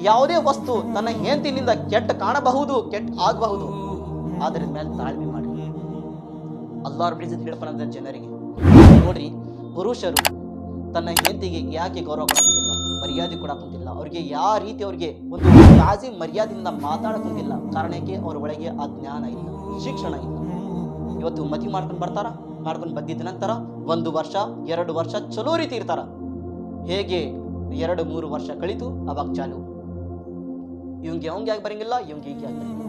ಯಾವುದೇ ವಸ್ತು ತನ್ನ ಹೆಂಡತಿನಿಂದ ಕೆಟ್ಟ ಕಾಣಬಹುದು, ಕೆಟ್ಟ ಆಗಬಹುದು, ಅದರ ಮೇಲೆ ತಾಳ್ಮೆ ಮಾಡಿ. ಅಲ್ಲಾಹ್ ರಬ್ಬುಲ್ ಇಜ್ಜತ್ ಹೇಳ್ತಾನಂತ ಜನರಿಗೆ, ನೋಡ್ರಿ, ಪುರುಷರು ತನ್ನ ಹೆಂಡತಿಗೆ ಯಾಕೆ ಗೌರವ ಕೊಡೋದಿಲ್ಲ, ಮರ್ಯಾದೆ ಕೊಡೋದಿಲ್ಲ, ಅವ್ರಿಗೆ ಯಾವ ರೀತಿ ಅವ್ರಿಗೆ ಒಂದು ತಾಜಿ ಮರ್ಯಾದೆಯಿಂದ ಮಾತಾಡೋದಿಲ್ಲ. ಕಾರಣಕ್ಕೆ ಅವ್ರ ಒಳಗೆ ಆ ಜ್ಞಾನ ಇಲ್ಲ, ಶಿಕ್ಷಣ ಇಲ್ಲ. ಇವತ್ತು ಮದುವೆ ಮಾಡ್ಕೊಂಡು ಬರ್ತಾರ, ಮಾಡ್ಕೊಂಡು ಬಂದಿದ್ದ ನಂತರ 1 ವರ್ಷ 2 ವರ್ಷ ಚಲೋ ರೀತಿ ಇರ್ತಾರ. ಹೇಗೆ 2-3 ವರ್ಷ ಕಳಿತು ಅವಾಗ ಚಾಲು, ಇವಂಗೆ ಅವಂಗೆ ಯಾಕೆ ಬರಂಗಿಲ್ಲ, ಇವಂಗೆ ಹೀಗೆ ಯಾಕೆ ಬರಂಗಿಲ್ಲ,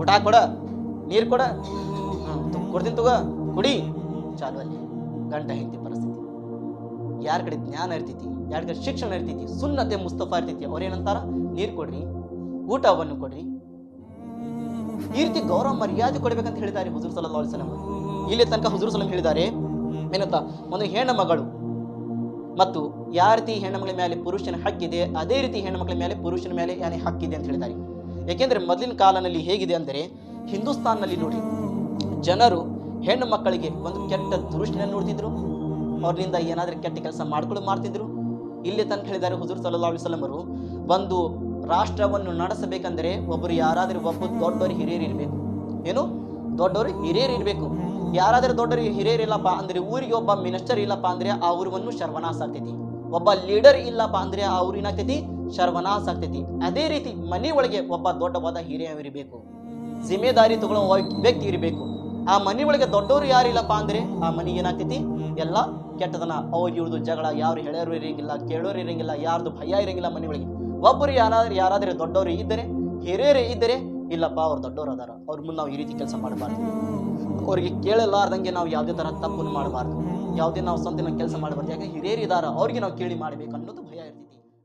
ಊಟ ಕೊಡ, ನೀರು ಕೊಡ, ಕೊಡ್ತೀನಿ ತಗೋ, ಕುಡಿ, ಚಾಲು. ಅಲ್ಲಿ ಗಂಟ ಹೆಂಡತಿ ಪರಿಸ್ಥಿತಿ. ಯಾರ ಕಡೆ ಜ್ಞಾನ ಇರ್ತೈತಿ, ಯಾರ ಕಡೆ ಶಿಕ್ಷಣ ಇರ್ತೈತಿ, ಸುನ್ನತೆ ಮುಸ್ತಫಾ ಇರ್ತೈತಿ, ಅವ್ರೇನಂತಾರ, ನೀರು ಕೊಡ್ರಿ, ಊಟವನ್ನು ಕೊಡ್ರಿ, ಈ ರೀತಿ ಗೌರವ ಮರ್ಯಾದೆ ಕೊಡ್ಬೇಕಂತ ಹೇಳಿದ್ದಾರೆ ಹುಜೂರ್ ಸಲ್ಲಲ್ಲಾಹು ಅಲೈಹಿ ವಸಲ್ಲಂ. ಇಲ್ಲಿ ತನಕ ಹುಜೂರ್ ಸಲ್ಲಂ ಹೇಳಿದ್ದಾರೆ ಏನಂತ, ಒಂದು ಹೆಣ್ಣು ಮಗಳು ಮತ್ತು ಯಾವ ರೀತಿ ಹೆಣ್ಣು ಮಕ್ಕಳ ಮೇಲೆ ಪುರುಷನ ಹಕ್ಕಿದೆ, ಅದೇ ರೀತಿ ಹೆಣ್ಣು ಮಕ್ಕಳ ಮೇಲೆ ಪುರುಷನ ಮೇಲೆ ಹಕ್ಕಿದೆ ಅಂತ ಹೇಳಿದ್ದಾರೆ. ಯಾಕೆಂದ್ರೆ ಮೊದಲಿನ ಕಾಲದಲ್ಲಿ ಹೇಗಿದೆ ಅಂದರೆ, ಹಿಂದೂಸ್ತಾನ್ನಲ್ಲಿ ನೋಡಿ, ಜನರು ಹೆಣ್ಣು ಮಕ್ಕಳಿಗೆ ಒಂದು ಕೆಟ್ಟ ದೃಷ್ಟಿಯನ್ನು ನೋಡ್ತಿದ್ರು, ಅವ್ರಿಂದ ಏನಾದರೂ ಕೆಟ್ಟ ಕೆಲಸ ಮಾಡ್ತಿದ್ರು. ಇಲ್ಲಿ ತನಕ ಹೇಳಿದ್ದಾರೆ ಹುಜೂರ್ ಸಲ್ಲಲ್ಲಾಹು ಅಲೈಹಿ ವಸಲ್ಲಂ ಅವರು, ಒಂದು ರಾಷ್ಟ್ರವನ್ನು ನಡೆಸಬೇಕಂದ್ರೆ ಒಬ್ಬರು ಯಾರಾದರೂ ಒಬ್ಬ ದೊಡ್ಡವರು ಹಿರಿಯರು ಇರಬೇಕು. ಏನು, ದೊಡ್ಡವರು ಹಿರಿಯರು ಇರಬೇಕು. ಯಾರಾದರೂ ದೊಡ್ಡವರು ಹಿರಿಯರು ಇಲ್ಲಪ್ಪ ಅಂದ್ರೆ, ಊರಿಗೆ ಒಬ್ಬ ಮಿನಿಸ್ಟರ್ ಇಲ್ಲಪ್ಪ ಅಂದ್ರೆ ಆ ಊರನ್ನು ಸರ್ವನಾಶ ಆಗ್ತೈತಿ. ಒಬ್ಬ ಲೀಡರ್ ಇಲ್ಲಪ್ಪ ಅಂದ್ರೆ ಆ ಊರು ಏನಾಗ್ತೈತಿ, ಸರ್ವನಾಶ ಆಗ್ತೈತಿ. ಅದೇ ರೀತಿ ಮನೆ ಒಳಗೆ ಒಬ್ಬ ದೊಡ್ಡವಾದ ಹಿರಿಯ ಇರಬೇಕು, ಜಿಮ್ಮೆದಾರಿ ತಗೊಳ್ಳೋ ವ್ಯಕ್ತಿ ಇರಬೇಕು. ಆ ಮನೆ ಒಳಗೆ ದೊಡ್ಡವರು ಯಾರು ಇಲ್ಲಪ್ಪ ಅಂದ್ರೆ ಆ ಮನೆ ಏನಾಗ್ತೈತಿ, ಎಲ್ಲ ಕೆಟ್ಟದನ. ಅವ್ರು ಇವ್ರದ್ದು ಜಗಳ, ಯಾರು ಹೇಳೋರು ಇರಂಗಿಲ್ಲ, ಕೇಳೋರು ಇರಂಗಿಲ್ಲ, ಯಾರ್ದು ಭಯ ಇರಂಗಿಲ್ಲ. ಮನೆ ಒಳಗೆ ಒಬ್ಬರು ಯಾರಾದರೂ ದೊಡ್ಡವರು ಇದ್ದರೆ, ಹಿರಿಯರೇ ಇದ್ದರೆ, ಇಲ್ಲಪ್ಪ ಅವ್ರು ದೊಡ್ಡವರು ಅದಾರ, ಅವ್ರ ಮುಂದೆ ನಾವು ಈ ರೀತಿ ಕೆಲಸ ಮಾಡಬಾರ್ದು, ಅವ್ರಿಗೆ ಕೇಳಲಾರ್ದಂಗೆ ನಾವು ಯಾವುದೇ ಥರ ತಪ್ಪನ್ನು ಮಾಡಬಾರ್ದು, ಯಾವುದೇ ನಾವು ಸ್ವಂತ ಕೆಲಸ ಮಾಡಬಾರ್ದು. ಯಾಕೆ ಹಿರಿಯರು ಇದಾರ, ಅವ್ರಿಗೆ ನಾವು ಕೇಳಿ ಮಾಡಬೇಕು ಅನ್ನೋದು ಭಯ ಇರ್ತೈತಿ.